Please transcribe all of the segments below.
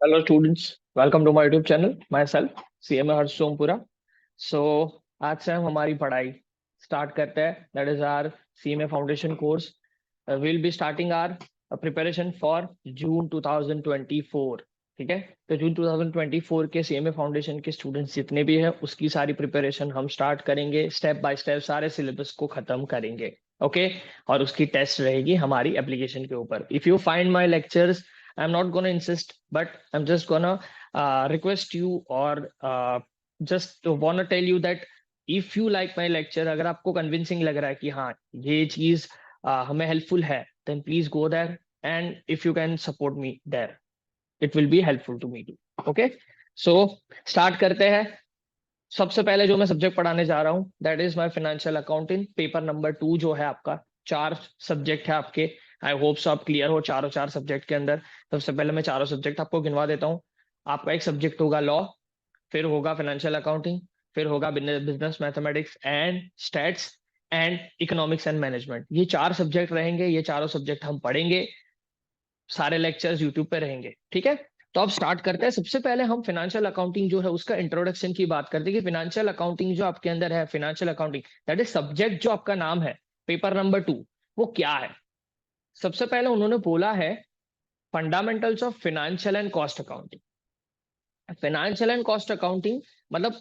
Hello students, welcome to my YouTube channel. Myself CMA Harsh Sompura. So आज से हम हमारी पढ़ाई स्टार्ट करते हैं. That is our CMA Foundation course. We'll be starting our preparation for June 2024. ठीक है. तो जून 2024 के CMA फाउंडेशन के स्टूडेंट्स जितने भी हैं उसकी सारी प्रिपरेशन हम स्टार्ट करेंगे. स्टेप बाय स्टेप सारे सिलेबस को खत्म करेंगे. ओके. और उसकी टेस्ट रहेगी हमारी एप्लीकेशन के ऊपर. If you find my lectures, I'm not gonna insist, but I'm just gonna request you or just wanna tell you that if you like my lecture, अगर आपको convincing लग रहा है कि हाँ ये चीज हमें helpful है, then please go there and if you can support me there, it will be helpful to me too. Okay, so start करते हैं. सबसे पहले जो मैं सब्जेक्ट पढ़ाने जा रहा हूँ that is my financial accounting paper number 2 जो है आपका. 4 सब्जेक्ट है आपके. आई होप सो आप क्लियर हो चारों 4 सब्जेक्ट के अंदर. सबसे पहले मैं चारों सब्जेक्ट आपको गिनवा देता हूँ. आपका एक सब्जेक्ट होगा लॉ, फिर होगा फाइनेंशियल अकाउंटिंग, फिर होगा business mathematics and stats and economics and management. ये 4 सब्जेक्ट रहेंगे. ये चारों सब्जेक्ट हम पढ़ेंगे. सारे लेक्चर्स यूट्यूब पे रहेंगे. ठीक है. तो अब स्टार्ट करते हैं. सबसे पहले हम फाइनेंशियल अकाउंटिंग जो है उसका इंट्रोडक्शन की बात करते हैं कि फाइनेंशियल अकाउंटिंग जो आपके अंदर है, financial accounting that is subject जो आपका नाम है पेपर नंबर 2, वो क्या है. सबसे पहले उन्होंने बोला है fundamentals of financial and cost accounting. Financial and cost accounting मतलब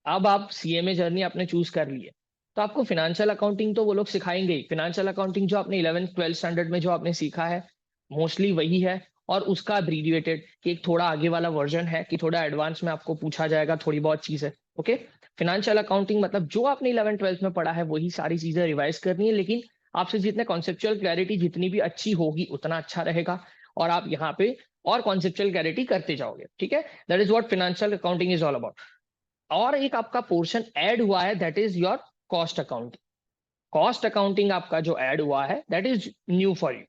अब आप सीएमए जर्नी आपने चूज कर ली है तो आपको फाइनेंशियल अकाउंटिंग तो वो लोग सिखाएंगे ही. फाइनेंशियल अकाउंटिंग जो आपने 11th 12th स्टैंडर्ड में जो आपने सीखा है मोस्टली वही है. और उसका अब्रीविएटेड कि एक थोड़ा आगे वाला वर्जन है कि थोड़ा एडवांस में आपको पूछा जाएगा थोड़ी बहुत चीजें. ओके. फाइनेंशियल अकाउंटिंग मतलब जो आपने 11th 12th में पढ़ा है वही सारी चीजें रिवाइज करनी है. लेकिन आपसे जितने कॉन्सेप्चुअल क्लैरिटी जितनी भी अच्छी होगी उतना अच्छा रहेगा और आप यहाँ पे और कॉन्सेप्चुअल क्लैरिटी करते जाओगे. ठीक है. That is what financial accounting is all about. और एक आपका पोर्शन ऐड हुआ है that is your cost accounting. Cost accounting आपका जो ऐड हुआ है that is new for you.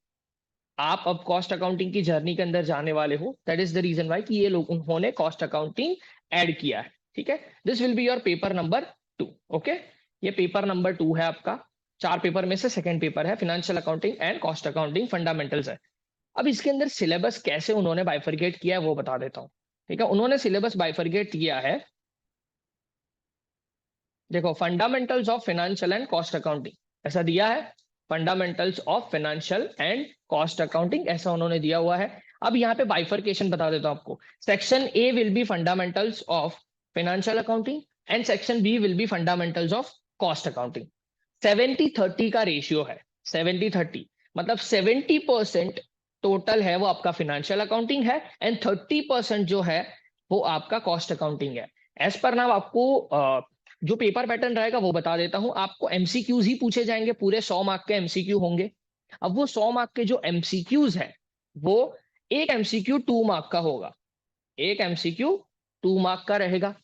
आप अब कॉस्ट अकाउंटिंग की जर्नी के अंदर जाने वाले हो. That is the reason why कि ये लोग उन्होंने कॉस्ट अकाउंटिंग ऐड किया है. ठीक है. This will be your paper number 2. Okay. ये पेपर नंबर 2 है आपका. 4 पेपर में से सेकंड पेपर है. Financial accounting and cost accounting fundamentals है. अब इसके अंदर सिलेबस कैसे उन्होंने बाइफरगेट किया है वो बता देता हूं. ठीक है. उन्होंने सिलेबस बाइफरगेट किया है. देखो, fundamentals of financial and cost accounting ऐसा दिया है. Fundamentals of financial and cost accounting ऐसा उन्होंने दिया हुआ है. अब यहाँ पे बाइफरकेशन बता देता हूं आपको. Section A will be fundamentals of financial accounting and section B will be fundamentals of cost accounting. 70-30 का रेशियो है. 70-30 मतलब 70% टोटल है वो आपका फाइनेंशियल अकाउंटिंग है एंड 30% जो है वो आपका कॉस्ट अकाउंटिंग है. एज पर नाउ आपको जो पेपर पैटर्न रहेगा वो बता देता हूं. आपको एमसीक्यूज ही पूछे जाएंगे. पूरे 100 मार्क के एमसीक्यू होंगे. अब वो 100 मार्क के जो एमसीक्यूज है वो एक एमसीक्यू 2 मार्क का होगा. एक एमसीक्यू 2 मार्क का रहेगा.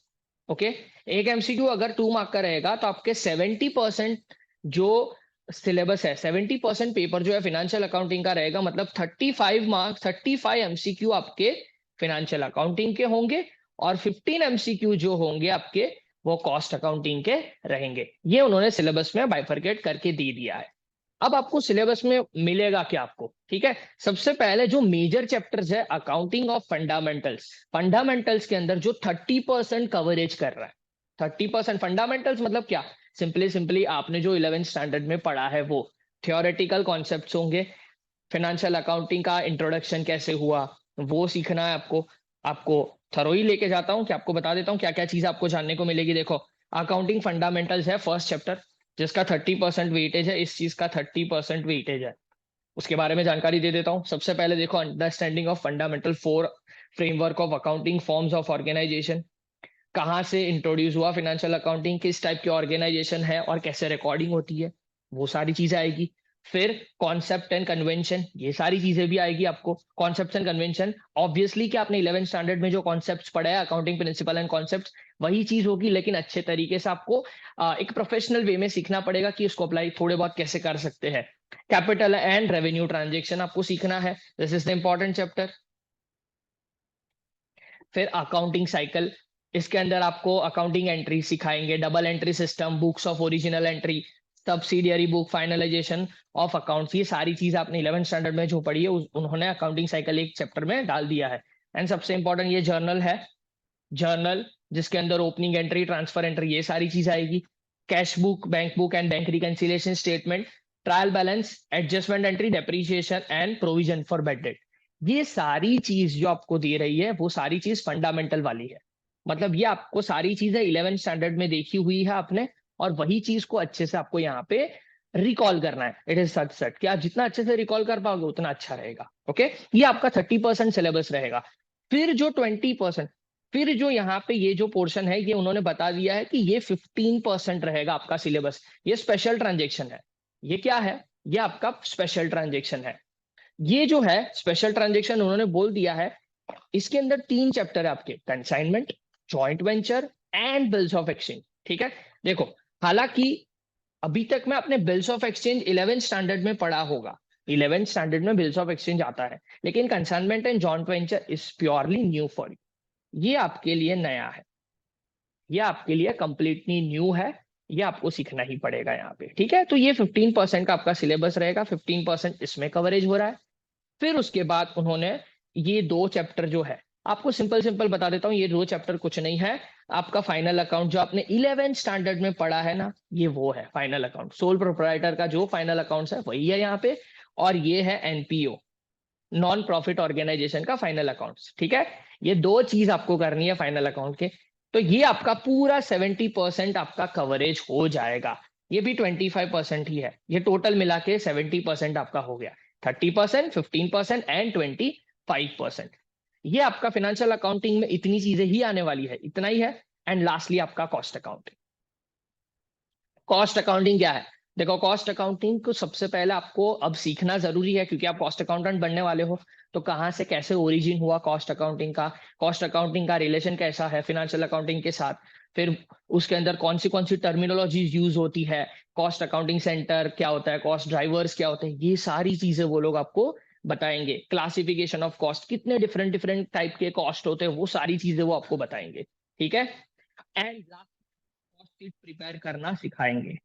ओके. एक एमसीक्यू अगर 2 मार्क का रहेगा तो आपके 70% जो सिलेबस है, 70% पेपर जो है फाइनेंशियल अकाउंटिंग का रहेगा. मतलब 35 मार्क्स, 35 एमसीक्यू आपके फाइनेंशियल अकाउंटिंग के होंगे और 15 एमसीक्यू जो होंगे आपके वो कॉस्ट अकाउंटिंग के रहेंगे. ये उन्होंने सिलेबस में बाइफरकेट करके दे दिया है. अब आपको सिलेबस में मिलेगा क्या आपको. ठीक है. सबसे पहले जो मेजर चैप्टर्स है अकाउंटिंग ऑफ फंडामेंटल्स. फंडामेंटल्स के अंदर जो 30% कवरेज कर रहा है. 30% फंडामेंटल्स मतलब क्या. सिंपली सिंपली आपने जो 11th स्टैंडर्ड में पढ़ा है वो थियोरेटिकल कॉन्सेप्ट्स होंगे. फाइनेंशियल अकाउंटिंग का इंट्रोडक्शन कैसे हुआ वो सीखना है आपको. आपको थरोई लेके जाता हूं कि आपको बता देता हूं क्या क्या चीज आपको जानने को मिलेगी. देखो, अकाउंटिंग फंडामेंटल्स है फर्स्ट चैप्टर जिसका 30% वेटेज है. इस चीज का 30% वेटेज है. उसके बारे में जानकारी दे देता हूं. सबसे पहले देखो, understanding of fundamental 4 framework of accounting forms of organisation. कहाँ से इंट्रोड्यूस हुआ फाइनेंशियल अकाउंटिंग, किस टाइप की ऑर्गेनाइजेशन है और कैसे रिकॉर्डिंग होती है, वो सारी चीजें आएगी. फिर कॉन्सेप्ट एंड कन्वेंशन, ये सारी चीजें भी आएगी आपको. कॉन्सेप्ट एंड कन्वेंशन ऑब्वियसली कि आपने 11th स्टैंडर्ड में जो कॉन्सेप्ट्स पढ़ा है अकाउंटिंग प्रिंसिपल एंड कॉन्सेप्ट्स वही चीज होगी. लेकिन अच्छे तरीके से आपको एक प्रोफेशनल वे में सीखना पड़ेगा कि उसको अप्लाई थोड़े बहुत कैसे कर सकते हैं. कैपिटल एंड रेवेन्यू ट्रांजेक्शन आपको सीखना है. This is the important chapter. फिर अकाउंटिंग साइकिल. इसके अंदर आपको अकाउंटिंग एंट्री सिखाएंगे, double entry system, books of original entry, subsidiary book, finalisation of accounts. ये सारी चीज आपने 11th स्टैंडर्ड में जो पढ़ी है उन्होंने अकाउंटिंग साइकिल एक चैप्टर में डाल दिया है. एंड सबसे इंपॉर्टेंट ये जर्नल है, जर्नल जिसके अंदर ओपनिंग एंट्री, ट्रांसफर एंट्री, ये सारी चीज आएगी। Cash book, bank book and bank reconciliation statement, trial balance, adjustment entry, depreciation and provision for bad debt. ये सारी चीज जो आपको दे रही है वो सारी चीज फंडामेंटल वाली है। मतलब ये आपको सारी चीजें 11th स्टैंडर्ड में देखी हुई है आपने, और वही चीज को अच्छे से आपको यहाँ पे रिकॉल करना है। इट इज सच सेट कि आप जितना अच्छे से रिकॉल कर पाओगे उतना अच्छा रहेगा। ओके, ये आपका 30% सिलेबस रहेगा। फिर जो 20%, फिर जो यहाँ पे ये जो पोर्शन है ये उन्होंने बता दिया है कि ये 15% रहेगा आपका सिलेबस। ये स्पेशल ट्रांजेक्शन है। ये क्या है? ये आपका स्पेशल ट्रांजेक्शन है। ये जो है स्पेशल ट्रांजेक्शन उन्होंने बोल दिया है, इसके अंदर 3 चैप्टर है आपके, consignment, joint venture and bills of exchange. ठीक है, देखो हालांकि अभी तक मैं अपने bills of exchange 11th standard में पढ़ा होगा, 11th स्टैंडर्ड में बिल्स ऑफ एक्सचेंज आता है, लेकिन consignment and joint venture is purely new for you. ये आपके लिए नया है, ये आपके लिए कंप्लीटली न्यू है, ये आपको सीखना ही पड़ेगा यहाँ पे। ठीक है, तो ये 15% का आपका सिलेबस रहेगा, 15% इसमें कवरेज हो रहा है। फिर उसके बाद उन्होंने ये 2 चैप्टर जो है, आपको सिंपल सिंपल बता देता हूँ, ये 2 चैप्टर कुछ नहीं है, आपका फाइनल अकाउंट जो आपने 11th स्टैंडर्ड में पढ़ा है ना, ये वो है फाइनल अकाउंट। सोल प्रोप्राइटर का जो फाइनल अकाउंट है वही है यहाँ पे, और ये है एनपीओ, नॉन प्रॉफिट ऑर्गेनाइजेशन का फाइनल अकाउंट्स। ठीक है, ये 2 चीज आपको करनी है फाइनल अकाउंट के। तो ये आपका पूरा 70% आपका कवरेज हो जाएगा। ये भी 25% ही है, ये टोटल मिला के 70% आपका हो गया। 30%, 15% एंड 25%। ये आपका फाइनेंशियल अकाउंटिंग में इतनी चीजें ही आने वाली है, इतना ही है। एंड लास्टली आपका कॉस्ट अकाउंटिंग। कॉस्ट अकाउंटिंग क्या है? देखो, कॉस्ट अकाउंटिंग को सबसे पहले आपको अब सीखना जरूरी है, क्योंकि आप कॉस्ट अकाउंटेंट बनने वाले हो। तो कहाँ से कैसे ओरिजिन हुआ कॉस्ट अकाउंटिंग का, कॉस्ट अकाउंटिंग का रिलेशन कैसा है फाइनेंशियल अकाउंटिंग के साथ, फिर उसके अंदर कौन सी टर्मिनोलॉजी यूज होती है, कॉस्ट अकाउंटिंग सेंटर क्या होता है, कॉस्ट ड्राइवर्स क्या होते हैं, ये सारी चीजें वो लोग आपको बताएंगे। क्लासिफिकेशन ऑफ कॉस्ट, कितने डिफरेंट डिफरेंट टाइप के कॉस्ट होते हैं, वो सारी चीजें वो आपको बताएंगे। ठीक है, and last cost sheet prepare करना सिखाएंगे।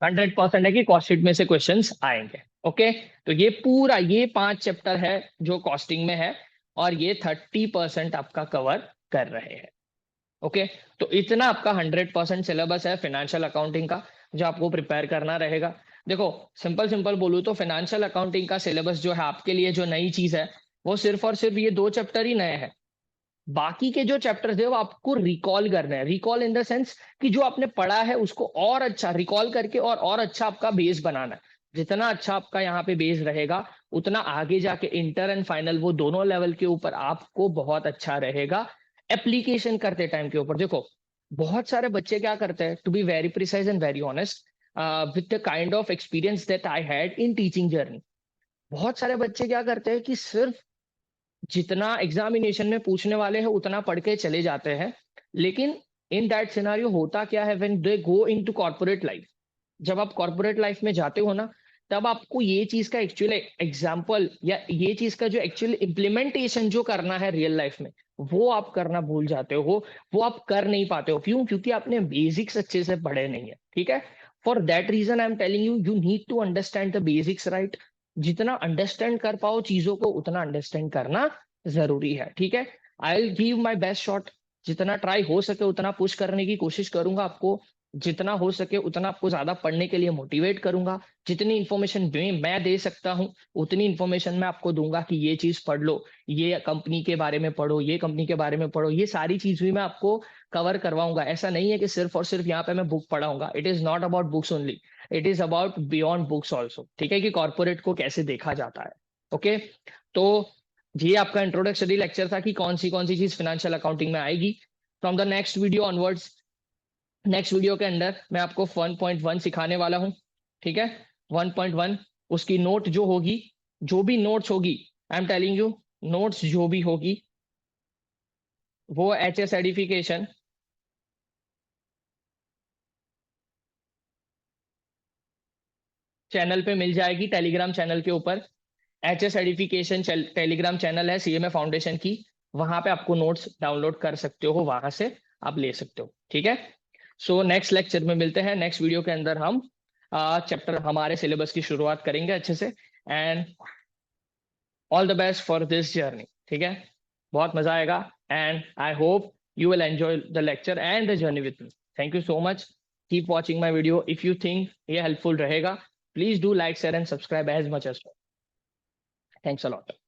100% है कि कॉस्ट शीट में से क्वेश्चंस आएंगे। ओके, तो ये पूरा ये 5 चैप्टर है जो कॉस्टिंग में है, और ये 30% आपका कवर कर रहे हैं। ओके, तो इतना आपका 100% सिलेबस है फाइनेंशियल अकाउंटिंग का, जो आपको प्रिपेयर करना रहेगा। देखो, सिंपल सिंपल बोलूँ तो फाइनेंशियल अकाउंटिंग का सिलेबस जो है आपके लिए जो नई चीज है, वो सिर्फ और सिर्फ ये 2 चैप्टर ही नए हैं। बाकी के जो चैप्टर्स है वो आपको रिकॉल करने हैं। रिकॉल इन द सेंस कि जो आपने पढ़ा है उसको और अच्छा रिकॉल करके और अच्छा आपका बेस बनाना है। जितना अच्छा आपका यहाँ पे बेस रहेगा, उतना आगे जाके इंटर एंड फाइनल वो दोनों लेवल के ऊपर आपको बहुत अच्छा रहेगा एप्लीकेशन करते टाइम के ऊपर। देखो, बहुत सारे बच्चे क्या करते हैं, to be very precise and very honest, with the kind of experience that I had in teaching journey, बहुत सारे बच्चे क्या करते हैं कि सिर्फ जितना एग्जामिनेशन में पूछने वाले हैं उतना पढ़ के चले जाते हैं। लेकिन इन दैट सिनारियो होता क्या है, when they go into corporate life, जब आप कॉर्पोरेट लाइफ में जाते हो ना, तब आपको ये चीज का एक्चुअल एग्जाम्पल या ये चीज का जो एक्चुअल इम्प्लीमेंटेशन जो करना है रियल लाइफ में, वो आप करना भूल जाते हो, वो आप कर नहीं पाते हो। क्यों? क्योंकि आपने बेसिक्स अच्छे से पढ़े नहीं है। ठीक है, for that reason I am telling you, you need to understand the basics, right. जितना अंडरस्टैंड कर पाओ चीजों को, उतना अंडरस्टैंड करना जरूरी है। ठीक है, I will give my best shot, जितना ट्राई हो सके उतना पुश करने की कोशिश करूंगा आपको, जितना हो सके उतना आपको ज्यादा पढ़ने के लिए मोटिवेट करूंगा। जितनी इन्फॉर्मेशन मैं दे सकता हूं उतनी इन्फॉर्मेशन मैं आपको दूंगा कि ये चीज पढ़ लो, ये कंपनी के बारे में पढ़ो, ये कंपनी के बारे में पढ़ो, ये सारी चीज भी मैं आपको कवर करवाऊंगा। ऐसा नहीं है कि सिर्फ और सिर्फ यहाँ पे मैं बुक पढ़ाऊंगा। It is not about books only, it is about beyond books also. ठीक है, कि कॉर्पोरेट को कैसे देखा जाता है। ओके, तो ये आपका इंट्रोडक्टरी लेक्चर था कि कौन सी चीज फाइनेंशियल अकाउंटिंग में आएगी। From the next video onwards, next video के अंदर मैं आपको 1.1 सिखाने वाला हूं। ठीक है, 1.1 उसकी नोट जो होगी, जो भी नोट्स होगी, आई एम टेलिंग यू, नोट्स जो भी होगी वो एचएस सर्टिफिकेशन चैनल पे मिल जाएगी, टेलीग्राम चैनल के ऊपर। एचएस सर्टिफिकेशन टेलीग्राम चैनल है सीएमए फाउंडेशन की, वहां पे आपको नोट्स डाउनलोड कर सकते हो, वहां से आप ले सकते हो। ठीक है, सो नेक्स्ट लेक्चर में मिलते हैं। नेक्स्ट वीडियो के अंदर हम चैप्टर हमारे सिलेबस की शुरुआत करेंगे अच्छे से। And all the best for this journey. ठीक है। बहुत मजा आएगा and I hope you will enjoy the lecture and the journey with me. Thank you so much. Keep watching my video. If you think ये helpful रहेगा, please do like, share and subscribe as much as possible. Thanks a lot.